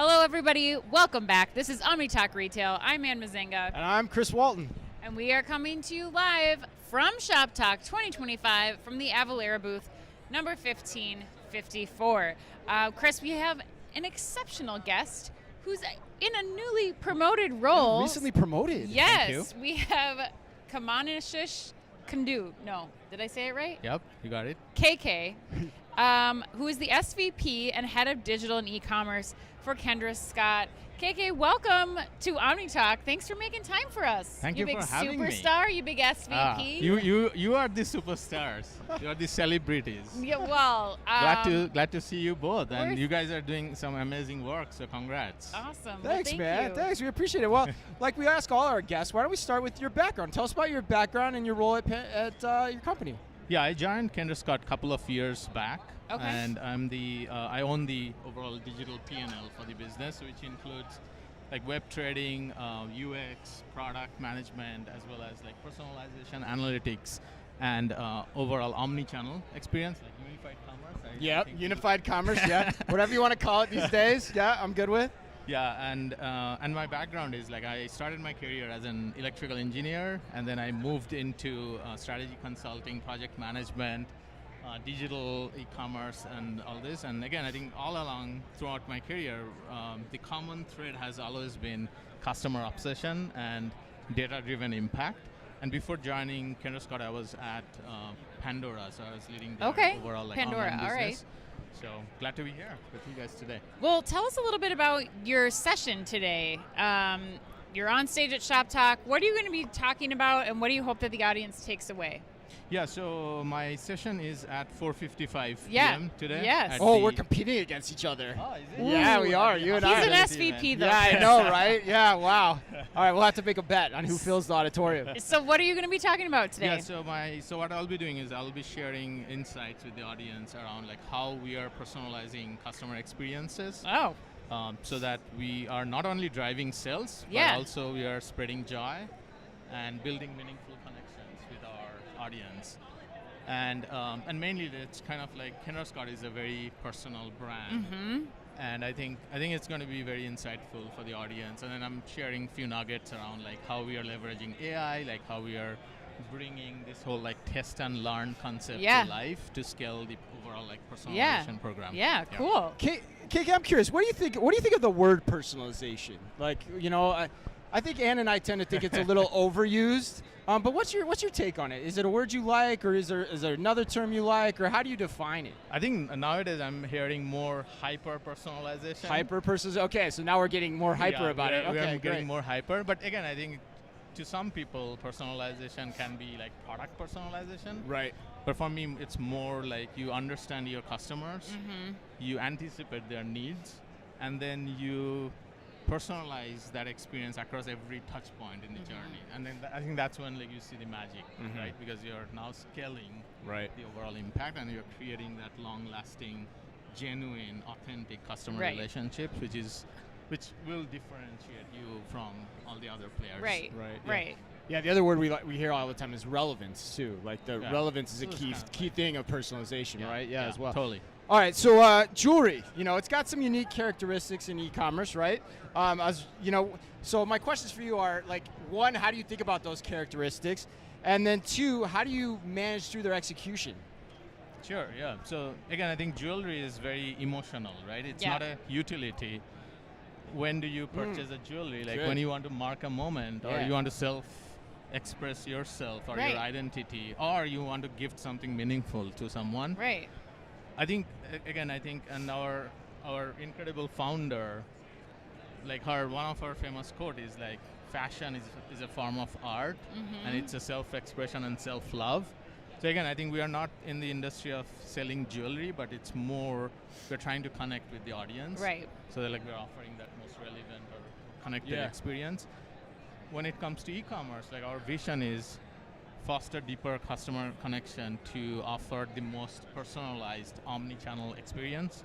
Hello, everybody. Welcome back. This is Omni Talk Retail. I'm Ann Mazinga. And I'm Chris Walton. And we are coming to you live from Shoptalk 2025 from the Avalara booth, number 1554. Chris, we have an exceptional guest who's in a newly promoted role. Recently promoted. Yes. We have Kamanasish Kundu. No, did I say it right? Yep, you got it. KK, who is the SVP and head of digital and e-commerce for Kendra Scott. KK, welcome to Omni Talk. Thanks for making time for us. Thank you for having me. You big superstar, you big SVP. You are the superstars. You are the celebrities. Yeah, well, glad to see you both, and you guys are doing some amazing work. So congrats. Awesome. Thanks, well, man. You. Thanks. We appreciate it. Well, like we ask all our guests, why don't we start with your background? Tell us about your background and your role at your company. Yeah, I joined Kendra Scott a couple of years back. Okay. And I'm I own the overall digital P&L for the business, which includes like web trading, UX, product management, as well as like personalization, analytics, and overall omnichannel experience, like unified commerce. Yep, unified commerce. Yeah, whatever you want to call it these days. Yeah, I'm good with. Yeah, and my background is like I started my career as an electrical engineer, and then I moved into strategy consulting, project management, digital e-commerce, and all this. And again, I think all along throughout my career, the common thread has always been customer obsession and data-driven impact. And before joining Kendra Scott, I was at Pandora, so I was leading the overall like Pandora, online business. all right. So glad to be here with you guys today. Well, tell us a little bit about your session today. You're on stage at Shop Talk. What are you going to be talking about, and what do you hope that the audience takes away? Yeah, so my session is at 4:55 p.m. today. Yes. Oh, we're competing against each other. Oh, is it? Yeah, we are. You and I. He's an SVP, though. Yeah, I know, right? Yeah, wow. All right, we'll have to make a bet on who fills the auditorium. So what are you going to be talking about today? Yeah, so what I'll be doing is I'll be sharing insights with the audience around like how we are personalizing customer experiences. Oh. So that we are not only driving sales, but also we are spreading joy and building meaningful connections with our audience. And mainly it's kind of like Kendra Scott is a very personal brand. Mm-hmm. And I think it's going to be very insightful for the audience. And then I'm sharing a few nuggets around like how we are leveraging AI, like how we are bringing this whole like test and learn concept to life to scale the overall like personalization program. Yeah, cool. KK, I'm curious. What do you think of the word personalization? Like, you know, I think Ann and I tend to think it's a little overused. But what's your take on it? Is it a word you like, or is there another term you like, or how do you define it? I think nowadays I'm hearing more hyper personalization. Hyper personalization. Okay, so now we're getting more hyper about it. Okay, we're getting more hyper. But again, I think to some people, personalization can be like product personalization. Right. But for me, it's more like you understand your customers, you anticipate their needs, and then you personalize that experience across every touch point in the journey. And then I think that's when like you see the magic, right? Because you're now scaling the overall impact, and you're creating that long-lasting, genuine, authentic customer relationships, which will differentiate you from all the other players. Right. Yeah, the other word we hear all the time is relevance too. Like the relevance is a key thing of personalization, right? Yeah, as well. Totally. All right, so jewelry, you know, it's got some unique characteristics in e-commerce, right? So my questions for you are like, one, how do you think about those characteristics? And then two, how do you manage through their execution? Sure, yeah. So again, I think jewelry is very emotional, right? It's not a utility. When do you purchase a jewelry? Like when you want to mark a moment, or you want to express yourself or your identity, or you want to gift something meaningful to someone. Right. I think, and our incredible founder, like one of her famous quote is like, fashion is a form of art, and it's a self-expression and self-love. So again, I think we are not in the industry of selling jewelry, but it's more, we're trying to connect with the audience. Right. So that like we're offering that most relevant or connected experience. When it comes to e-commerce, like our vision is foster deeper customer connection to offer the most personalized omni-channel experience.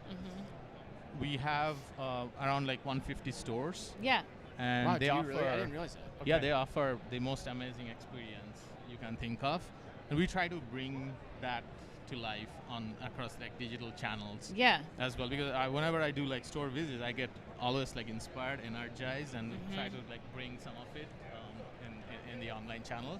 We have around like 150 stores. Yeah. And they offer. Really? I didn't realize that. Okay. Yeah, they offer the most amazing experience you can think of, and we try to bring that to life on across like digital channels Yeah. as well. Because whenever I do like store visits, I get always like inspired, energized, and try to like bring some of it in the online channel.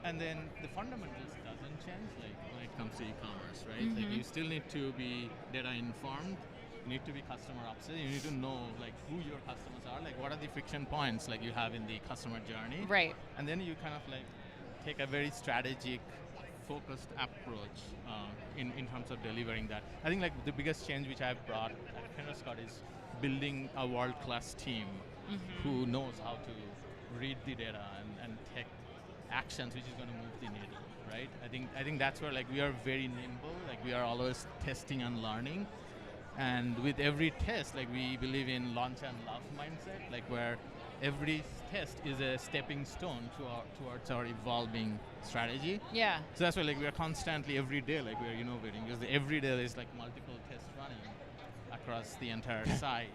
And then the fundamentals doesn't change like when it comes to e-commerce, right? Like you still need to be data informed. You need to be customer obsessed. You need to know like who your customers are, like what are the friction points like you have in the customer journey. Right. And then you kind of like take a very strategic, focused approach in terms of delivering that. I think like the biggest change which I've brought at Kendra Scott is building a world-class team who knows how to read the data and take actions which is going to move the needle, right? I think that's where like we are very nimble, like we are always testing and learning. And with every test, like we believe in launch and love mindset, like where every test is a stepping stone towards our evolving strategy. Yeah. So that's why like we are constantly every day like we are innovating, because every day there's like multiple tests running across the entire site.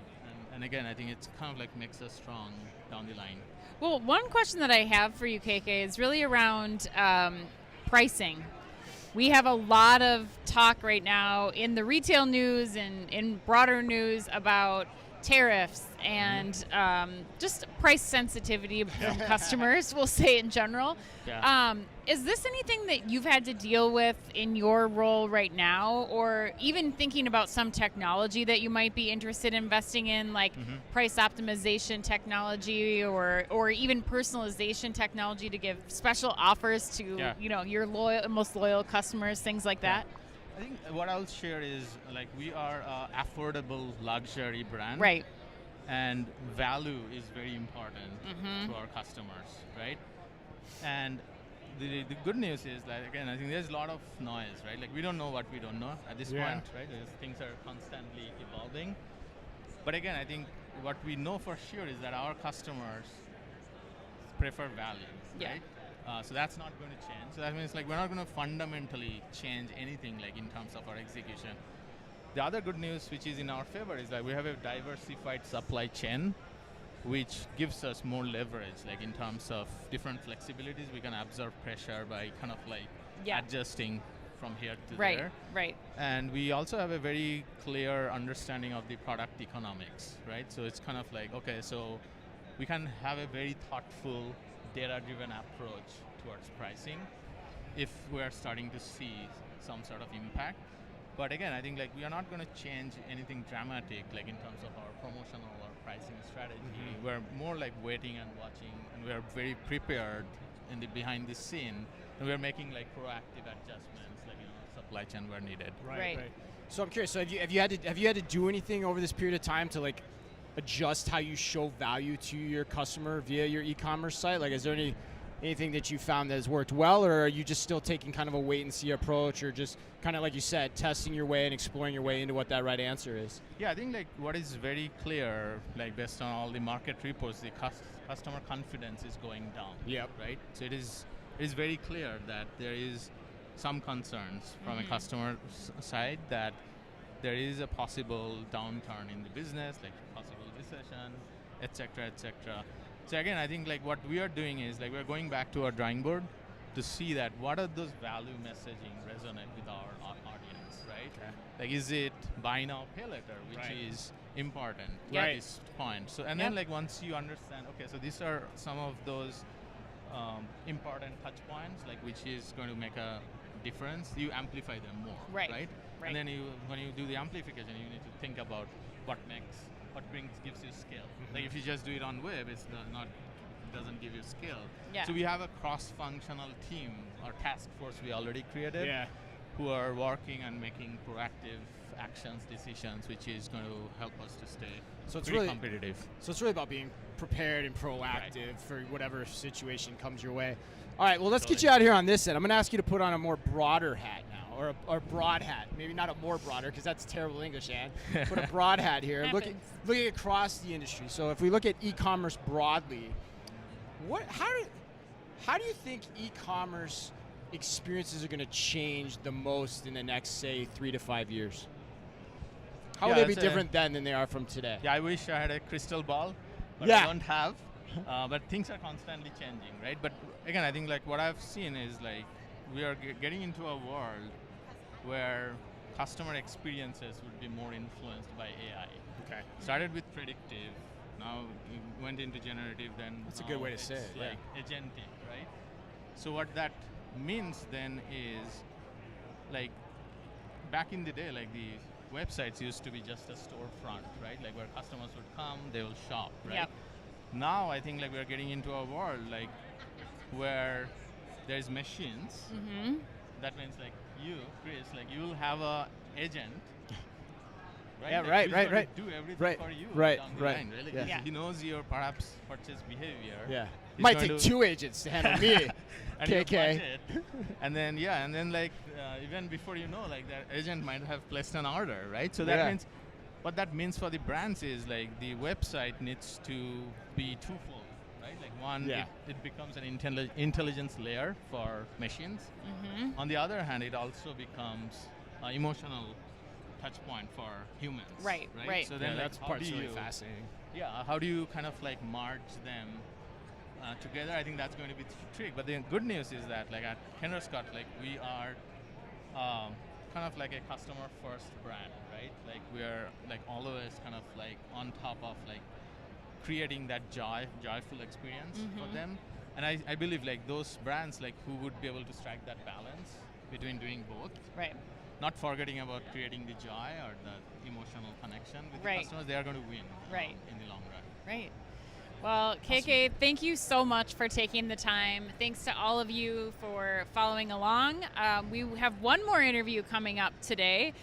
And again, I think it's kind of like makes us strong down the line. Well, one question that I have for you, KK, is really around pricing. We have a lot of talk right now in the retail news and in broader news about tariffs and just price sensitivity from customers, we'll say in general. Yeah. Is this anything that you've had to deal with in your role right now, or even thinking about some technology that you might be interested in investing in, like price optimization technology or even personalization technology to give special offers to your most loyal customers, things like that? I think what I'll share is like we are an affordable luxury brand. Right. And value is very important to our customers, right? And the good news is that, again, I think there's a lot of noise, right? Like we don't know what we don't know at this point, right? Things are constantly evolving. But again, I think what we know for sure is that our customers prefer value, right? So that's not going to change. So that means like we're not going to fundamentally change anything like in terms of our execution. The other good news which is in our favor is that we have a diversified supply chain, which gives us more leverage like in terms of different flexibilities. We can absorb pressure by kind of like adjusting from here to there. Right. And we also have a very clear understanding of the product economics, right? So it's kind of like, okay, so we can have a very thoughtful, data-driven approach towards pricing if we're starting to see some sort of impact. But again, I think like we are not going to change anything dramatic like in terms of our promotional or pricing strategy. We're more like waiting and watching, and we're very prepared in the behind the scene, and we're making like proactive adjustments like supply chain where needed. Right. So I'm curious. So have you had to do anything over this period of time to like adjust how you show value to your customer via your e-commerce site? Like, is there anything that you found that has worked well, or are you just still taking kind of a wait and see approach, or just kind of like you said, testing your way and exploring your way into what that right answer is? Yeah, I think like what is very clear, like based on all the market reports, the customer confidence is going down. Yep. Right. So it is very clear that there is some concerns from a customer side that there is a possible downturn in the business, like possible recession, etc., etc. So again, I think like what we are doing is like we're going back to our drawing board to see that what are those value messaging resonate with our audience, right? Okay. Like, is it buy now, pay later, which is important at this point. So and then like once you understand, okay, so these are some of those important touch points, like which is going to make a difference, you amplify them more, right? And then when you do the amplification, you need to think about what gives you scale. Like if you just do it on web, doesn't give you scale. Yeah. So we have a cross-functional team or task force we already created who are working and making proactive actions, decisions, which is going to help us to stay pretty competitive. So it's really about being prepared and proactive for whatever situation comes your way. All right, well, let's get you out here on this end. I'm going to ask you to put on a more broader hat now, or a broad hat. Maybe not a more broader, because that's terrible English, Ann. Put a broad hat here, looking across the industry. So if we look at e-commerce broadly, how do you think e-commerce experiences are going to change the most in the next, say, 3 to 5 years? How will they be different then than they are from today? Yeah, I wish I had a crystal ball, but I don't have. But things are constantly changing, right? But again, I think like what I've seen is like we are getting into a world where customer experiences would be more influenced by AI. Okay. Started with predictive, now it went into generative, then That's a good way to say it's it, like agentic, right? So what that means then is, like, back in the day, like the websites used to be just a storefront, right? Like where customers would come, they will shop, right? Yep. Now I think like we're getting into a world like where there's machines. Mm-hmm. That means like you, Chris, like you will have a agent. Right? Yeah, Like right, who's right, gonna right. Do everything Right, for you. right, down the right. line, right? Like Yeah. Yeah. He knows your perhaps purchase behavior. Yeah. He's Might going take to- 2 agents to handle me. and your KK. budget. And then like even before you know, like that agent might have placed an order, right? So that Yeah. means what that means for the brands is like the website needs to be twofold, right? Like one, Yeah. it becomes an intelligence layer for machines. Mm-hmm. On the other hand, it also becomes an emotional touch point for humans. Right, right. So then Yeah, like, that's how part's do really you- fascinating. Yeah, how do you kind of like merge them together? I think that's going to be the trick. But the good news is that like at Kendra Scott, like we are kind of like a customer first brand, right? Like we are like always kind of like on top of like creating that joyful experience for them. And I believe like those brands like who would be able to strike that balance between doing both, Right. not forgetting about creating the joy or the emotional connection with Right. the customers, they are going to win Right. in the long run. Right. Well, KK, thank you so much for taking the time. Thanks to all of you for following along. We have one more interview coming up today.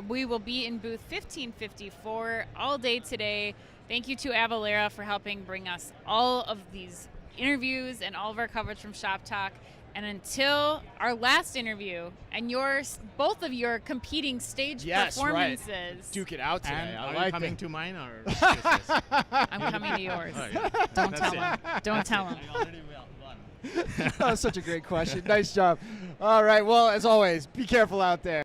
We will be in booth 1554 all day today. Thank you to Avalara for helping bring us all of these interviews and all of our coverage from Shop Talk. And until our last interview and both of your competing stage Yes, right. performances. Duke it out today. And I are like you coming that. to mine or Chris's? I'm coming to yours. Oh, yeah. Don't That's tell it. him. Don't tell him. I already won. That was such a great question. Nice job. All right. Well, as always, be careful out there.